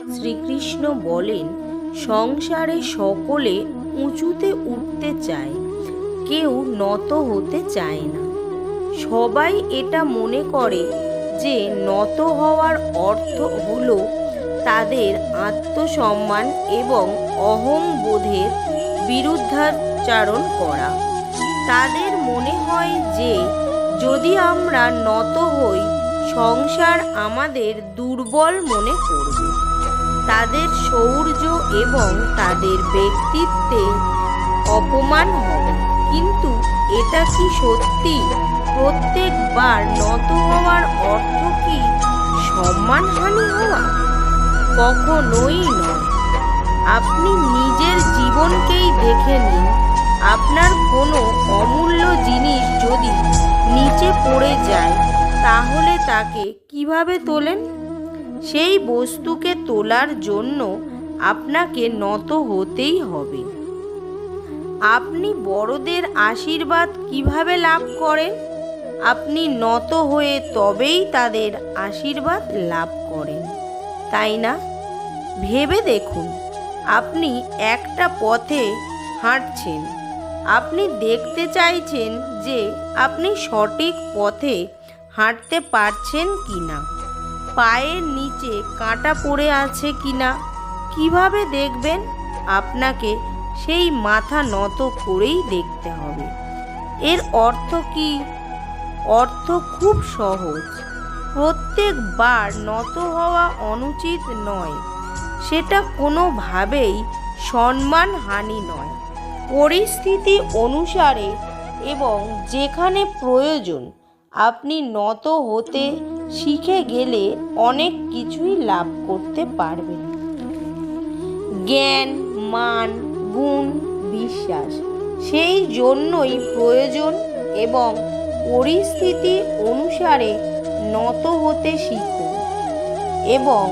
শ্রীকৃষ্ণ বলেন, সংসারে সকলে উঁচুতে উঠতে চায়, কেউ নত হতে চায় না। সবাই এটা মনে করে যে নত হওয়ার অর্থ হলো তাদের আত্মসম্মান এবং অহংবোধের বিরুদ্ধাচরণ করা। তাদের মনে হয় যে যদি আমরা নত হই, সংসার আমাদের দুর্বল মনে করবে, তাদের শৌর্য এবং তাদের ব্যক্তিত্বে অপমান হবে। কিন্তু এটা কি সত্যি? প্রত্যেকবার নত হওয়ার অর্থ কি সম্মানহানি হওয়া? কখনোই নয়। আপনি নিজের জীবনকেই দেখে নিন। আপনার কোনো অমূল্য জিনিস যদি নিচে পড়ে যায়, তাহলে তাকে কিভাবে তোলেন? সেই বস্তুকে তোলার জন্য আপনাকে নত হতেই হবে। আপনি বড়দের আশীর্বাদ কিভাবে লাভ করেন? আপনি নত হয়ে তবেই তাদের আশীর্বাদ লাভ করেন, তাই না? ভেবে দেখুন, আপনি একটা পথে হাঁটছেন। আপনি দেখতে চাইছেন যে আপনি সঠিক পথে হাঁটতে পারছেন কিনা, পায়ের নিচে কাঁটা পড়ে আছে কিনা। কিভাবে দেখবেন? আপনাকে সেই মাথা নত করেই দেখতে হবে। এর অর্থ কি? অর্থ খুব সহজ। প্রত্যেকবার নত হওয়া অনুচিত নয়। সেটা কোনোভাবেই সম্মানহানি নয়। পরিস্থিতি অনুসারে এবং যেখানে প্রয়োজন আপনি নত হতে শিখে গেলে অনেক কিছুই লাভ করতে পারবেন। জ্ঞান, মান, গুণ, বিশ্বাস সেই জন্যই প্রয়োজন, এবং পরিস্থিতি অনুসারে নত হতে শিখুন এবং